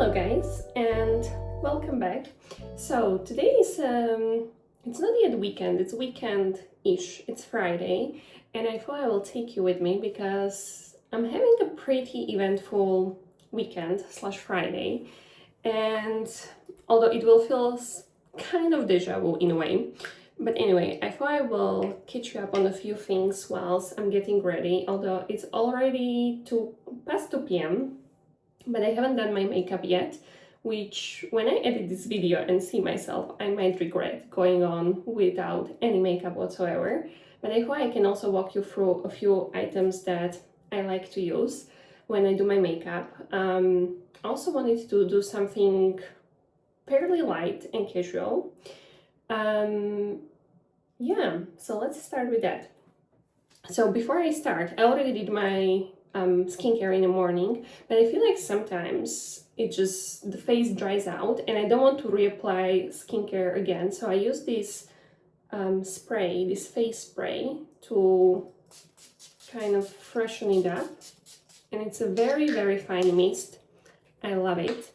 Hello guys, and welcome back. So today is it's not yet weekend, it's weekend-ish, it's Friday, and I thought I will take you with me because I'm having a pretty eventful weekend slash Friday, and although it will feel kind of deja vu in a way, but anyway, I thought I will catch you up on a few things whilst I'm getting ready, although it's already past 2 p.m. but I haven't done my makeup yet, which when I edit this video and see myself, I might regret going on without any makeup whatsoever. But I hope I can also walk you through a few items that I like to use when I do my makeup. I also wanted to do something fairly light and casual. Yeah, so let's start with that. So before I start, I already did my skincare in the morning, but I feel like sometimes the face dries out and I don't want to reapply skincare again. So I use this spray, this face spray, to kind of freshen it up. And it's a very, very fine mist. I love it.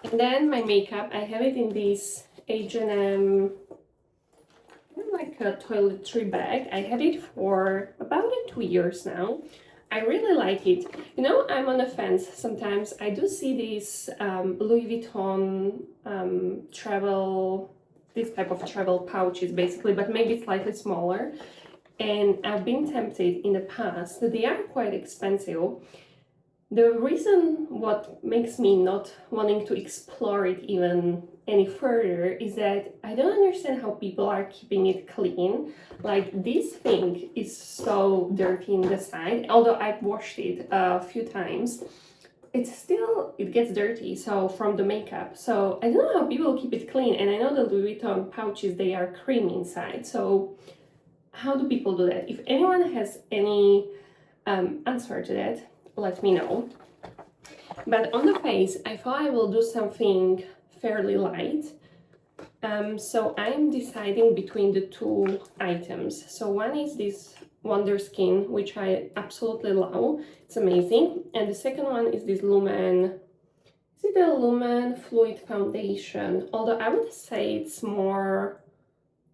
And then my makeup, I have it in this H&M like a toiletry bag. I had it for about 2 years now. I really like it. You know, I'm on the fence sometimes. I do see these Louis Vuitton this type of travel pouches basically, but maybe slightly smaller. And I've been tempted in the past that they are quite expensive. The reason what makes me not wanting to explore it even any further is that I don't understand how people are keeping it clean. Like, this thing is so dirty in the side, although I've washed it a few times, it gets dirty, so from the makeup. So I don't know how people keep it clean, and I know the Louis Vuitton pouches, they are cream inside, so how do people do that? If anyone has any answer to that, let me know. But on the face, I thought I will do something fairly light. So I'm deciding between the two items. So one is this Wonder Skin, which I absolutely love. It's amazing. And the second one is this Lumen. Is it a Lumen Fluid Foundation? Although I would say it's more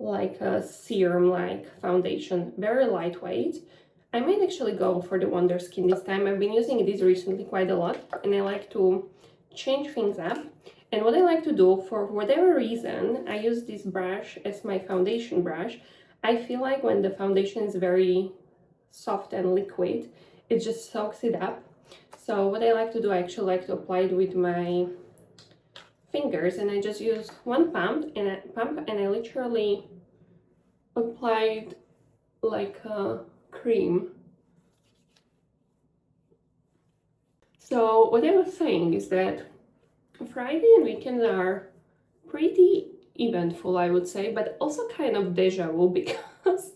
like a serum-like foundation, very lightweight. I might actually go for the Wonder Skin this time. I've been using this recently quite a lot, and I like to change things up. And what I like to do, for whatever reason, I use this brush as my foundation brush. I feel like when the foundation is very soft and liquid, it just soaks it up. So what I like to do, I actually like to apply it with my fingers, and I just use one pump, and I literally apply it like a cream. So what I was saying is that Friday and weekends are pretty eventful, I would say, but also kind of deja vu, because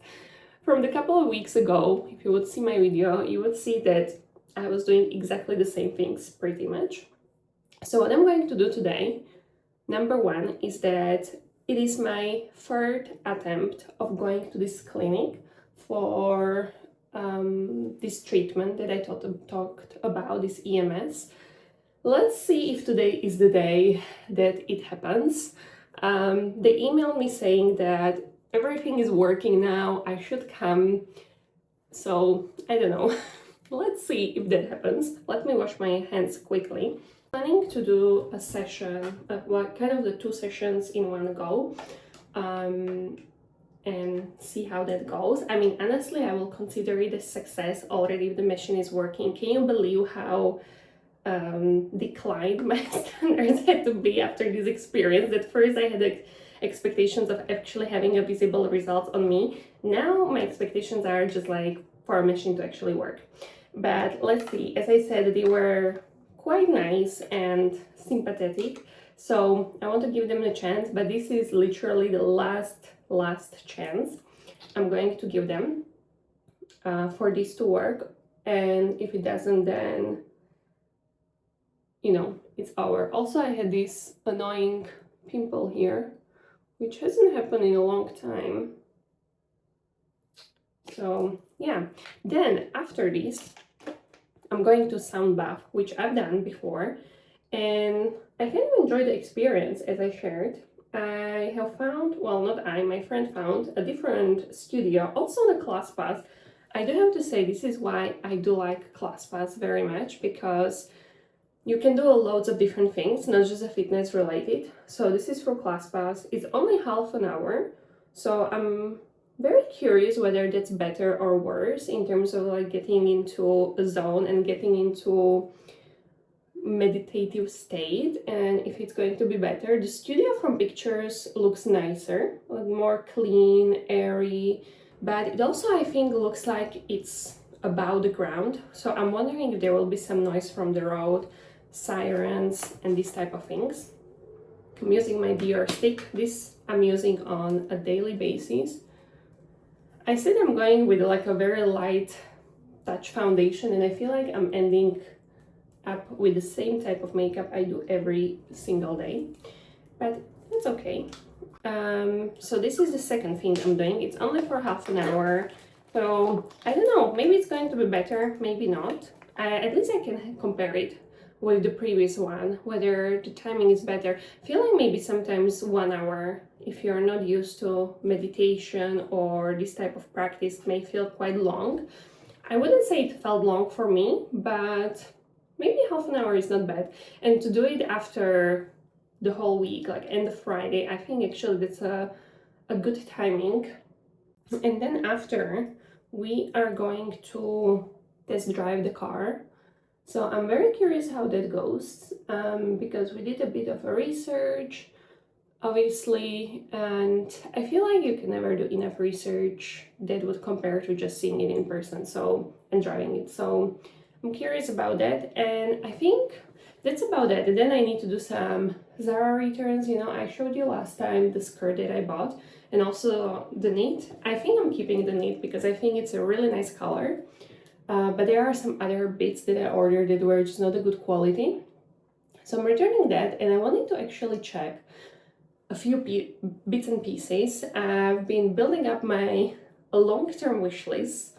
from the couple of weeks ago, if you would see my video, you would see that I was doing exactly the same things pretty much. So what I'm going to do today, number one, is that it is my third attempt of going to this clinic for this treatment that I talked about, this EMS. Let's see if today is the day that it happens. They emailed me saying that everything is working now, I should come. So I don't know. Let's see if that happens. Let me wash my hands quickly. I'm planning to do a session, kind of the 2 sessions in one go, and see how that goes. I mean, honestly, I will consider it a success already if the machine is working. Can you believe how declined my standards had to be after this experience? At first I had expectations of actually having a visible result on me. Now my expectations are just like for a machine to actually work. But let's see. As I said, they were quite nice and sympathetic, so I want to give them a chance, but this is literally the last chance I'm going to give them for this to work. And if it doesn't, then you know, it's over. Also, I had this annoying pimple here, which hasn't happened in a long time. So yeah, then after this, I'm going to sound bath, which I've done before, and I kind of enjoyed the experience as I shared. I have found, well, not I, my friend found a different studio, also on a ClassPass. I do have to say, this is why I do like ClassPass very much, because you can do loads of different things, not just a fitness related. So this is for ClassPass. It's only half an hour, so I'm very curious whether that's better or worse in terms of like getting into a zone and getting into meditative state, and if it's going to be better. The studio from pictures looks nicer, like more clean, airy, but it also, I think, looks like it's above the ground, so I'm wondering if there will be some noise from the road, sirens and these type of things. I'm using my VR stick. This I'm using on a daily basis. I said I'm going with like a very light touch foundation, and I feel like I'm ending up with the same type of makeup I do every single day, but it's okay. So this is the second thing I'm doing. It's only for half an hour, so I don't know, maybe it's going to be better, maybe not. At least I can compare it with the previous one, whether the timing is better. I feel like maybe sometimes 1 hour, if you're not used to meditation or this type of practice, may feel quite long. I wouldn't say it felt long for me, but maybe half an hour is not bad. And to do it after the whole week, like end of Friday, I think actually that's a good timing. And then after, we are going to test drive the car. So I'm very curious how that goes, because we did a bit of a research, obviously, and I feel like you can never do enough research that would compare to just seeing it in person, so, and driving it. So I'm curious about that, and I think that's about it. And then I need to do some Zara returns. You know, I showed you last time the skirt that I bought, and also the knit. I think I'm keeping the knit because I think it's a really nice color. But there are some other bits that I ordered that were just not a good quality. So I'm returning that, and I wanted to actually check a few bits and pieces. I've been building up my long-term wish list,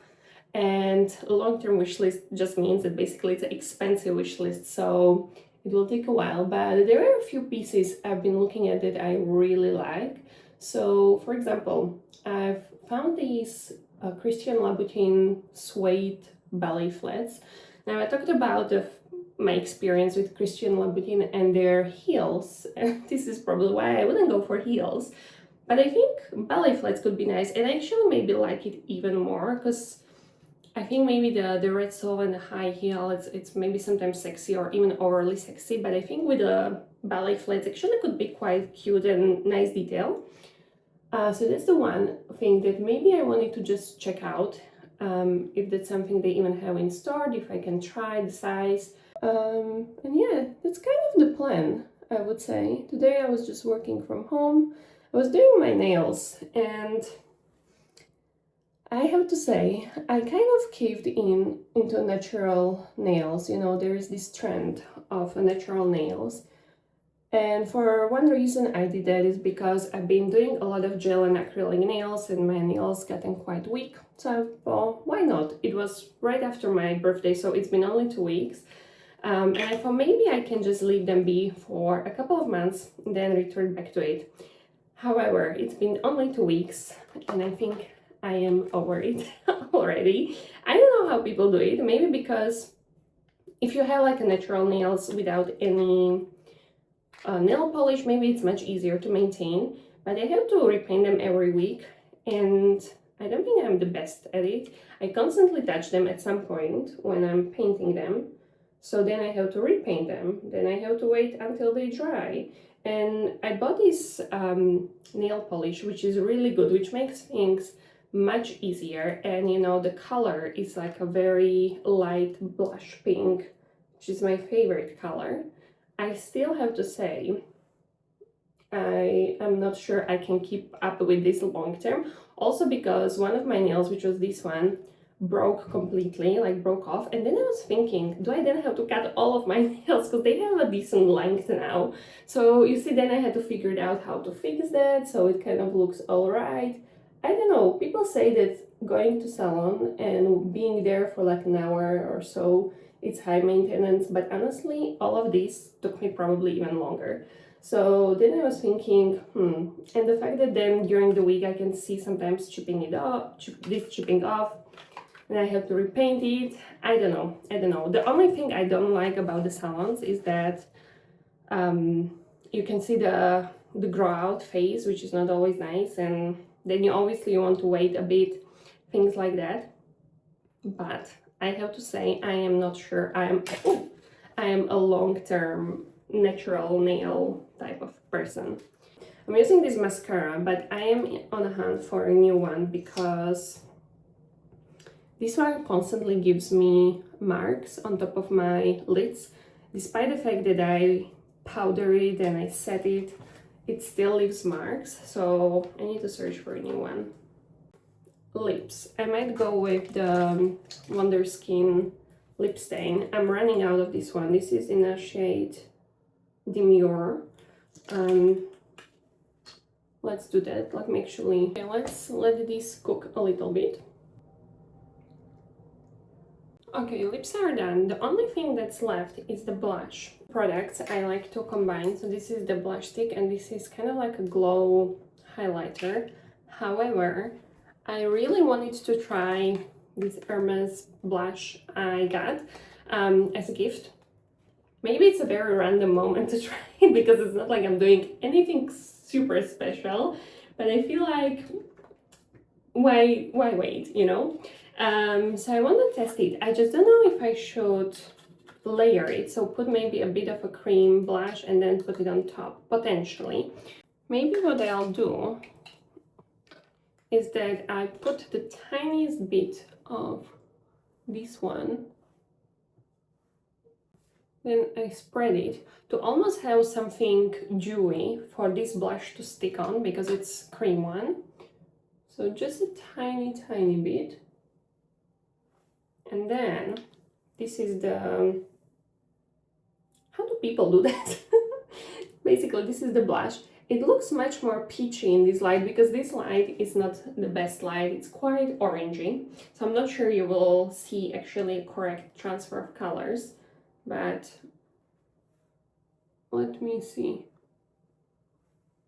and a long-term wish list just means that basically it's an expensive wish list, so it will take a while, but there are a few pieces I've been looking at that I really like. So for example, I've found these Christian Louboutin suede ballet flats. Now I talked about my experience with Christian Louboutin and their heels, and this is probably why I wouldn't go for heels, but I think ballet flats could be nice, and I actually maybe like it even more because I think maybe the red sole and the high heel, it's maybe sometimes sexy or even overly sexy, but I think with the ballet flats actually could be quite cute and nice detail. So that's the one thing that maybe I wanted to just check out, if that's something they even have in store, if I can try the size. And yeah, that's kind of the plan, I would say. Today I was just working from home. I was doing my nails, and I have to say, I kind of caved into natural nails. You know, there is this trend of natural nails. And for one reason I did that is because I've been doing a lot of gel and acrylic nails, and my nails getting quite weak. So I thought, why not? It was right after my birthday, so it's been only 2 weeks. And I thought maybe I can just leave them be for a couple of months and then return back to it. However, it's been only 2 weeks, and I think I am over it already. I don't know how people do it. Maybe because if you have like a natural nails without any nail polish, maybe it's much easier to maintain, but I have to repaint them every week, and I don't think I'm the best at it. I constantly touch them at some point when I'm painting them, so then I have to repaint them, then I have to wait until they dry. And I bought this nail polish, which is really good, which makes things much easier, and you know, the color is like a very light blush pink, which is my favorite color. I still have to say, I am not sure I can keep up with this long term. Also because one of my nails, which was this one, broke completely, like broke off. And then I was thinking, do I then have to cut all of my nails? Because they have a decent length now. So you see, then I had to figure out how to fix that so it kind of looks all right. I don't know, people say that going to salon and being there for like an hour or so it's high maintenance, but honestly, all of these took me probably even longer. So then I was thinking, and the fact that then during the week I can see sometimes chipping it off, chipping off, and I have to repaint it. I don't know. The only thing I don't like about the salons is that you can see the grow out phase, which is not always nice, and then you obviously want to wait a bit, things like that. But I have to say, I am not sure I am a long-term natural nail type of person. I'm using this mascara, but I am on a hunt for a new one because this one constantly gives me marks on top of my lids. Despite the fact that I powder it and I set it, it still leaves marks, so I need to search for a new one. Lips. I might go with the Wonder Skin lip stain. I'm running out of this one. This is in a shade Demure. Let's do that. Let me actually... Okay, let's let this cook a little bit. Okay, lips are done. The only thing that's left is the blush. Products I like to combine. So this is the blush stick and this is kind of like a glow highlighter. However, I really wanted to try this Hermes blush I got as a gift. Maybe it's a very random moment to try it because it's not like I'm doing anything super special, but I feel like why wait, you know? So I want to test it. I just don't know if I should layer it, so put maybe a bit of a cream blush and then put it on top, potentially. Maybe what I'll do is that I put the tiniest bit of this one, then I spread it to almost have something dewy for this blush to stick on because it's cream one. So just a tiny bit. And then this is the... How do people do that? Basically, this is the blush. It looks much more peachy in this light because this light is not the best light. It's quite orangey. So I'm not sure you will see actually a correct transfer of colors. But let me see.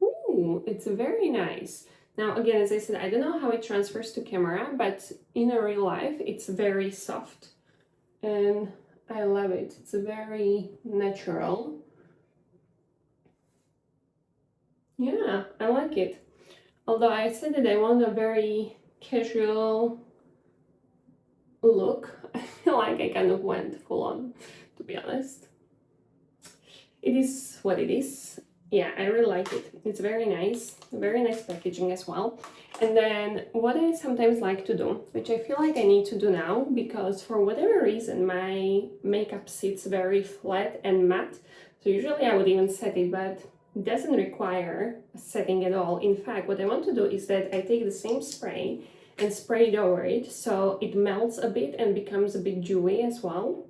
Ooh, it's very nice. Now, again, as I said, I don't know how it transfers to camera, but in a real life, it's very soft. And I love it. It's very natural. Yeah, I like it. Although I said that I want a very casual look, I feel like I kind of went full on, to be honest. It is what it is. Yeah, I really like it. It's very nice packaging as well. And then what I sometimes like to do, which I feel like I need to do now, because for whatever reason my makeup sits very flat and matte. So usually I would even set it, but it doesn't require a setting at all. In fact, what I want to do is that I take the same spray and spray it over it so it melts a bit and becomes a bit dewy as well.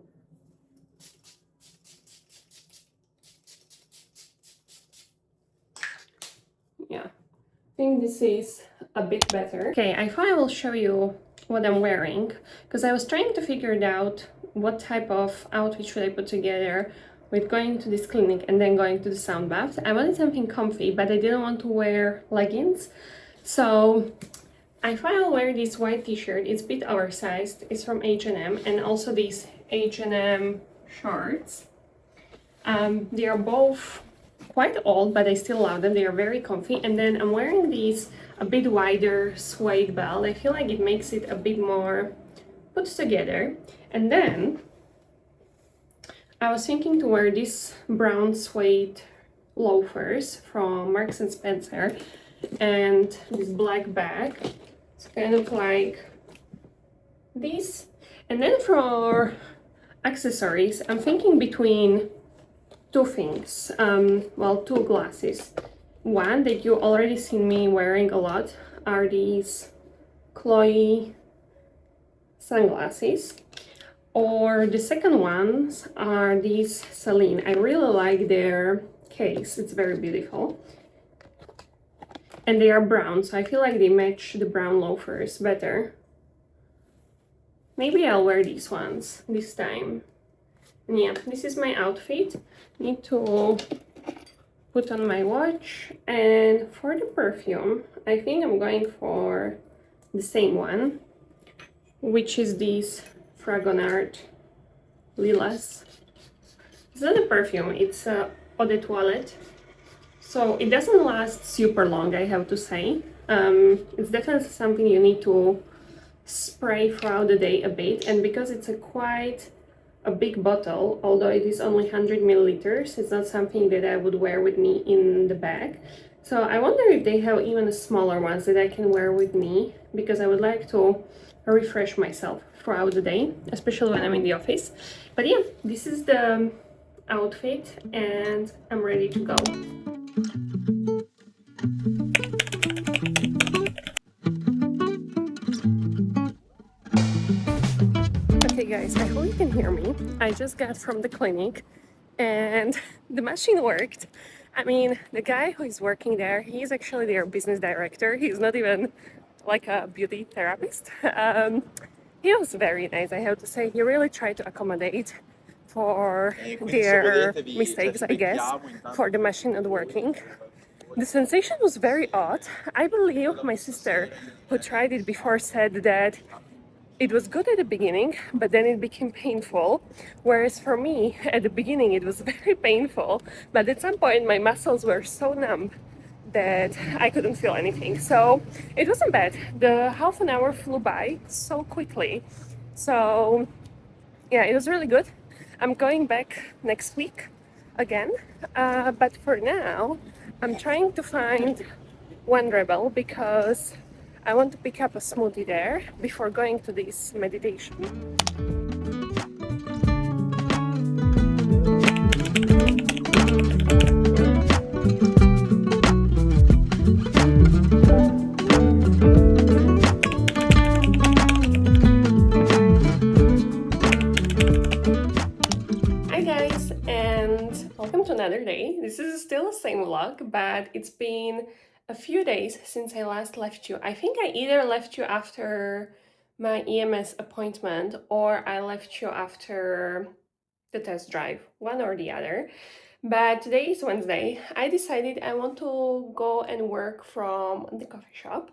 Yeah, I think this is a bit better. Okay, I thought I will show you what I'm wearing because I was trying to figure it out what type of outfit should I put together with going to this clinic and then going to the sound bath. I wanted something comfy, but I didn't want to wear leggings. So I thought I'll wear this white t-shirt. It's a bit oversized. It's from H&M, and also these H&M shorts. They are both quite old, but I still love them. They are very comfy. And then I'm wearing these a bit wider suede belt. I feel like it makes it a bit more put together. And then I was thinking to wear these brown suede loafers from Marks and Spencer and this black bag. It's kind of like this. And then for accessories, I'm thinking between two things. Well, two glasses. One that you already seen me wearing a lot are these Chloe sunglasses. Or the second ones are these Celine. I really like their case. It's very beautiful. And they are brown, so I feel like they match the brown loafers better. Maybe I'll wear these ones this time. And yeah, this is my outfit. Need to put on my watch. And for the perfume, I think I'm going for the same one, which is this Fragonard Lilas. It's not a perfume, it's a eau de toilette. So it doesn't last super long, I have to say. It's definitely something you need to spray throughout the day a bit, and because it's quite a big bottle, although it is only 100 milliliters, it's not something that I would wear with me in the bag. So I wonder if they have even smaller ones that I can wear with me, because I would like to refresh myself throughout the day, especially when I'm in the office. But yeah, this is the outfit and I'm ready to go. Okay guys, I hope you can hear me. I just got from the clinic and the machine worked. I mean, the guy who is working there, he's actually their business director. He's not even like a beauty therapist. He was very nice, I have to say. He really tried to accommodate for their mistakes, I guess, for the machine not working. The sensation was very odd. I believe my sister, who tried it before, said that it was good at the beginning, but then it became painful. Whereas for me, at the beginning, it was very painful, but at some point, my muscles were so numb that I couldn't feel anything. So it wasn't bad. The half an hour flew by so quickly. So yeah, it was really good. I'm going back next week again, but for now, I'm trying to find one Rebel because I want to pick up a smoothie there before going to this meditation. Hi guys, and welcome to another day. This is still the same vlog, but it's been a few days since I last left you. I think I either left you after my EMS appointment or I left you after the test drive, one or the other. But today is Wednesday. I decided I want to go and work from the coffee shop.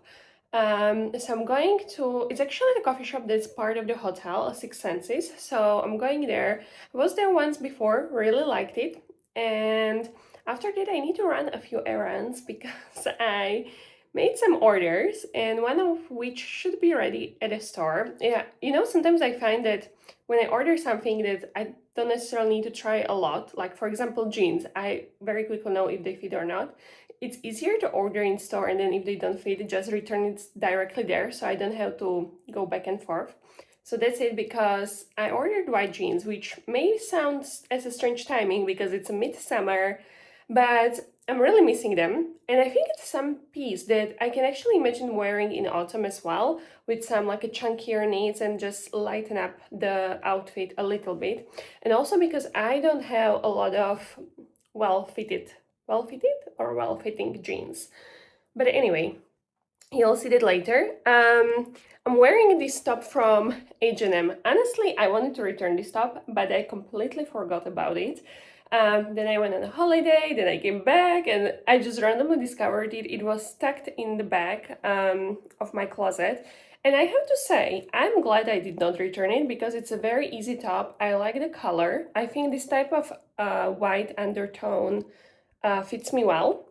So I'm going to, it's actually the coffee shop that's part of the hotel, Six Senses. So I'm going there. I was there once before, really liked it. And after that, I need to run a few errands because I made some orders and one of which should be ready at the store. Yeah, you know, sometimes I find that when I order something that I don't necessarily need to try a lot, like for example jeans, I very quickly know if they fit or not. It's easier to order in store, and then if they don't fit, just return it directly there, so I don't have to go back and forth. So that's it, because I ordered white jeans, which may sound as a strange timing because it's a midsummer, but I'm really missing them. And I think it's some piece that I can actually imagine wearing in autumn as well, with some like a chunkier knits and just lighten up the outfit a little bit. And also because I don't have a lot of well-fitting jeans. But anyway, you'll see that later. I'm wearing this top from H&M. Honestly, I wanted to return this top, but I completely forgot about it. Then I went on a holiday, then I came back, and I just randomly discovered it. It was tucked in the back of my closet. And I have to say, I'm glad I did not return it because it's a very easy top. I like the color. I think this type of white undertone fits me well.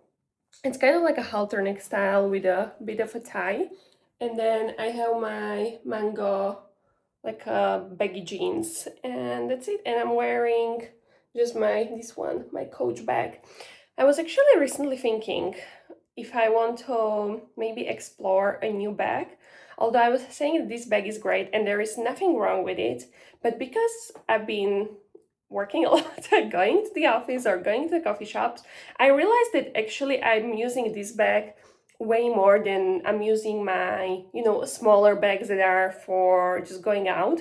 It's kind of like a halter-neck style with a bit of a tie. And then I have my mango, like baggy jeans, and that's it. And I'm wearing just my Coach bag. I was actually recently thinking if I want to maybe explore a new bag. Although I was saying that this bag is great and there is nothing wrong with it, but because I've been working a lot, going to the office or going to the coffee shops, I realized that actually I'm using this bag way more than I'm using my, smaller bags that are for just going out.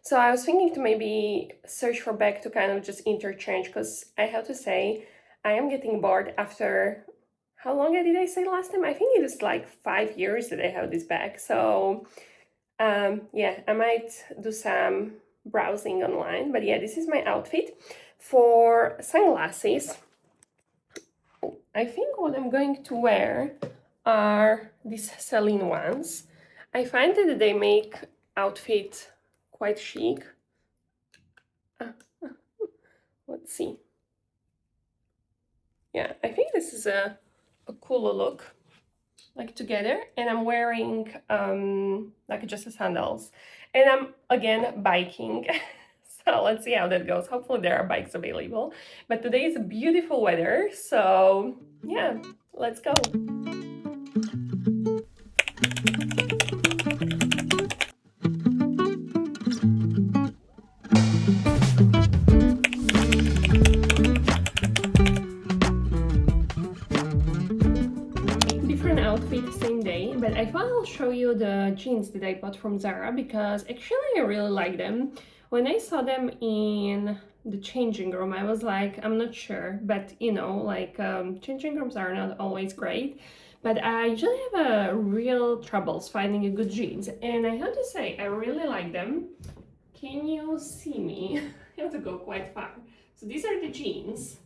So I was thinking to maybe search for bag to kind of just interchange, because I have to say I am getting bored after, how long did I say last time? I think it is like 5 years that I have this bag. So yeah, I might do some browsing online. But yeah, this is my outfit. For sunglasses, I think what I'm going to wear are these Celine ones. I find that they make outfit quite chic. Let's see. Yeah, I think this is a cooler look, like together. And I'm wearing like just a sandals. And I'm again biking. So let's see how that goes. Hopefully there are bikes available. But today is beautiful weather, so yeah, let's go. Different outfit, same day, but I thought I'll show you the jeans that I bought from Zara because actually I really like them. When I saw them in the changing room, I was like, I'm not sure, but you know, like changing rooms are not always great. But I usually have real troubles finding a good jeans, and I have to say, I really like them. Can you see me? I have to go quite far. So these are the jeans.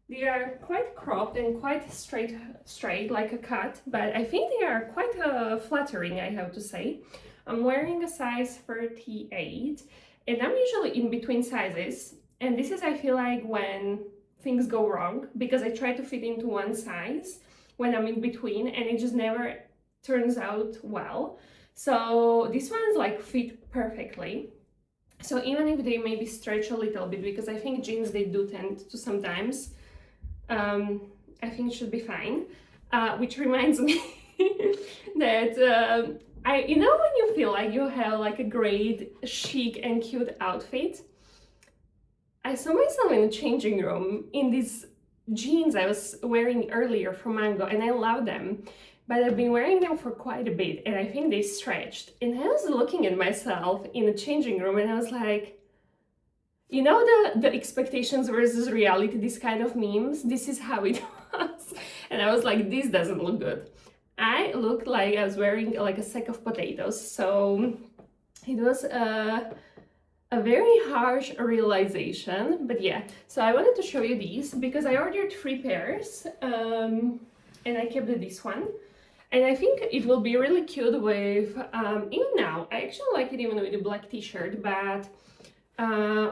They are quite cropped and quite straight like a cut, but I think they are quite flattering, I have to say. I'm wearing a size 38, and I'm usually in between sizes. And this is, I feel like, when things go wrong, because I try to fit into one size when I'm in between, and it just never turns out well. So this one's like fit perfectly. So even if they maybe stretch a little bit, because I think jeans, they do tend to sometimes, I think it should be fine. Which reminds me that you know when you feel like you have like a great, chic and cute outfit? I saw myself in the changing room in these jeans I was wearing earlier from Mango, and I love them. But I've been wearing them for quite a bit, and I think they stretched. And I was looking at myself in the changing room, and I was like, you know, the expectations versus reality, this kind of memes, this is how it was. And I was like, this doesn't look good. I looked like I was wearing like a sack of potatoes. So it was a very harsh realization, but yeah. So I wanted to show you these because I ordered 3 pairs and I kept this one. And I think it will be really cute with, even now, I actually like it even with a black t-shirt, but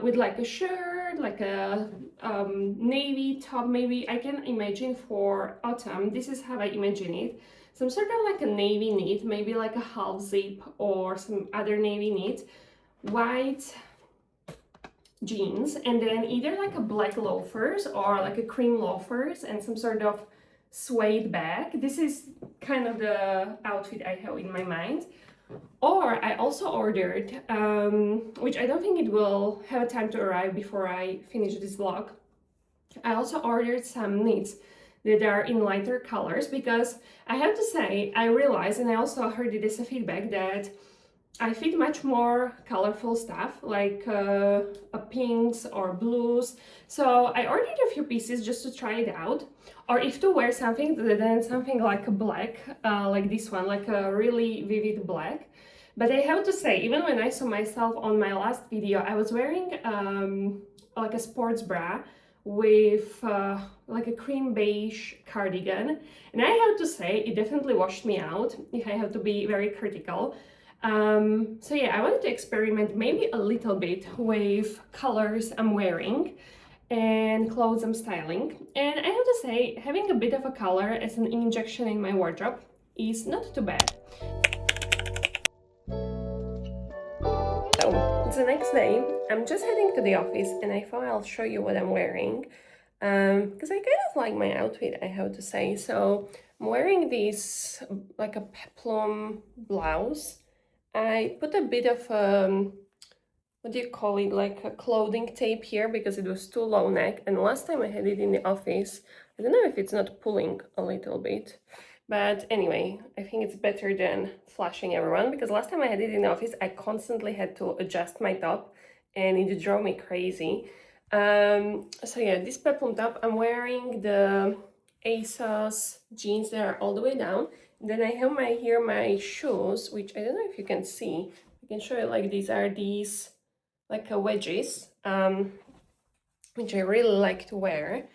with like a shirt, like a navy top, maybe. I can imagine for autumn, this is how I imagine it. Some sort of like a navy knit, maybe like a half zip or some other navy knit, white jeans, and then either like a black loafers or like a cream loafers and some sort of suede bag. This is kind of the outfit I have in my mind. Or I also ordered, which I don't think it will have a time to arrive before I finish this vlog. I also ordered some knits that are in lighter colors because I have to say, I realized, and I also heard it as a feedback, that I fit much more colorful stuff like pinks or blues. So I ordered a few pieces just to try it out. Or if to wear something, then something like a black, like this one, like a really vivid black. But I have to say, even when I saw myself on my last video, I was wearing like a sports bra with like a cream beige cardigan. And I have to say, it definitely washed me out, if I have to be very critical. So yeah, I wanted to experiment maybe a little bit with colors I'm wearing and clothes I'm styling. And I have to say, having a bit of a color as an injection in my wardrobe is not too bad. So it's the next day. I'm just heading to the office and I thought I'll show you what I'm wearing. Because I kind of like my outfit, I have to say. So I'm wearing this like a peplum blouse. I put a bit of what do you call it, like a clothing tape here because it was too low neck, and last time I had it in the office, I don't know if it's not pulling a little bit, but anyway, I think it's better than flashing everyone because last time I had it in the office, I constantly had to adjust my top and it drove me crazy. So yeah, this peplum top, I'm wearing the ASOS jeans that are all the way down. Then I have my shoes, which I don't know if you can see I can show you, like, these are these like wedges, which I really like to wear.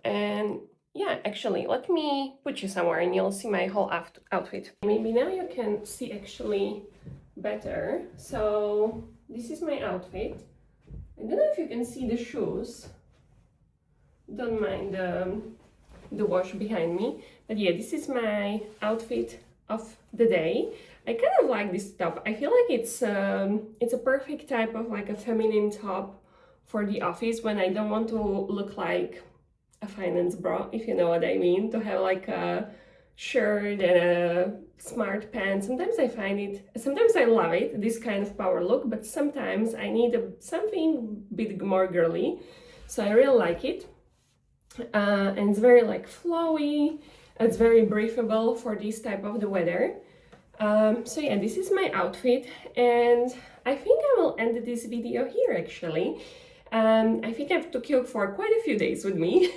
And yeah, actually, let me put you somewhere and you'll see my whole outfit. Maybe now you can see actually better. So this is my outfit. I don't know if you can see the shoes. Don't mind the wash behind me. But yeah, this is my outfit of the day. I kind of like this top. I feel like it's a perfect type of like a feminine top for the office when I don't want to look like a finance bra, if you know what I mean, to have like a shirt and a smart pants. Sometimes I love it, this kind of power look, but sometimes I need something a bit more girly. So I really like it. And it's very like flowy, it's very breathable for this type of the weather. So yeah, this is my outfit, and I think I will end this video here actually. I think I've took you for quite a few days with me.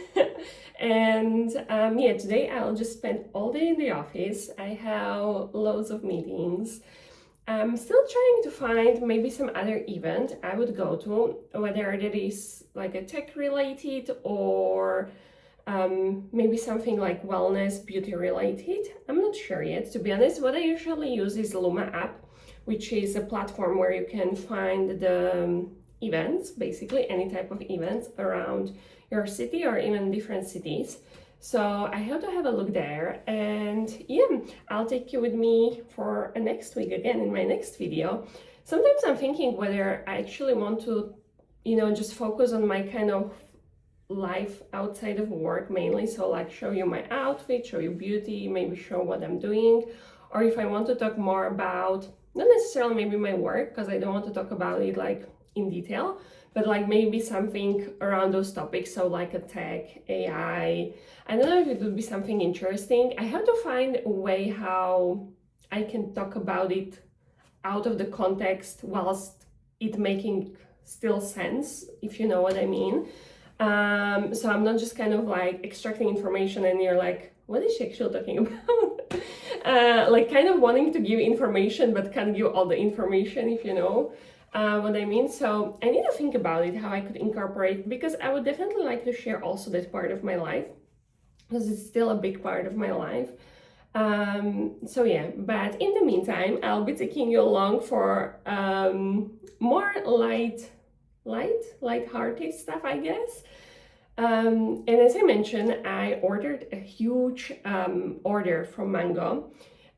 And yeah, today I'll just spend all day in the office. I have loads of meetings. I'm still trying to find maybe some other event I would go to, whether that is like a tech related or maybe something like wellness, beauty related. I'm not sure yet, to be honest. What I usually use is Luma app, which is a platform where you can find the events, basically any type of events around your city or even different cities. So I hope to have a look there, and yeah, I'll take you with me for next week again in my next video. Sometimes I'm thinking whether I actually want to, you know, just focus on my kind of life outside of work mainly, so like show you my outfit, show you beauty, maybe show what I'm doing, or if I want to talk more about, not necessarily maybe my work, because I don't want to talk about it like in detail, but like maybe something around those topics, so like a tech, AI. I don't know if it would be something interesting. I have to find a way how I can talk about it out of the context whilst it making still sense, if you know what I mean. So I'm not just kind of like extracting information and you're like, what is she actually talking about? Like kind of wanting to give information but can't give all the information, if you know what I mean. So I need to think about it, how I could incorporate, because I would definitely like to share also that part of my life, because it's still a big part of my life. So yeah, but in the meantime, I'll be taking you along for more light-hearted stuff, I guess. And as I mentioned, I ordered a huge order from Mango,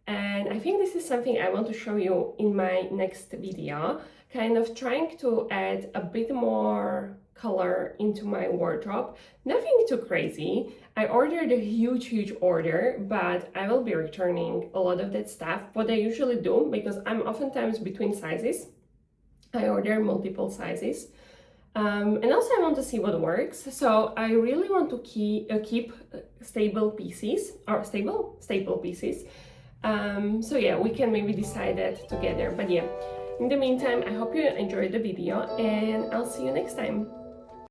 and I think this is something I want to show you in my next video, kind of trying to add a bit more color into my wardrobe. Nothing too crazy. I ordered a huge order, but I will be returning a lot of that stuff. What I usually do, because I'm oftentimes between sizes, I order multiple sizes. And also I want to see what works. So I really want to keep staple pieces. So yeah, we can maybe decide that together. But yeah, in the meantime, I hope you enjoyed the video and I'll see you next time.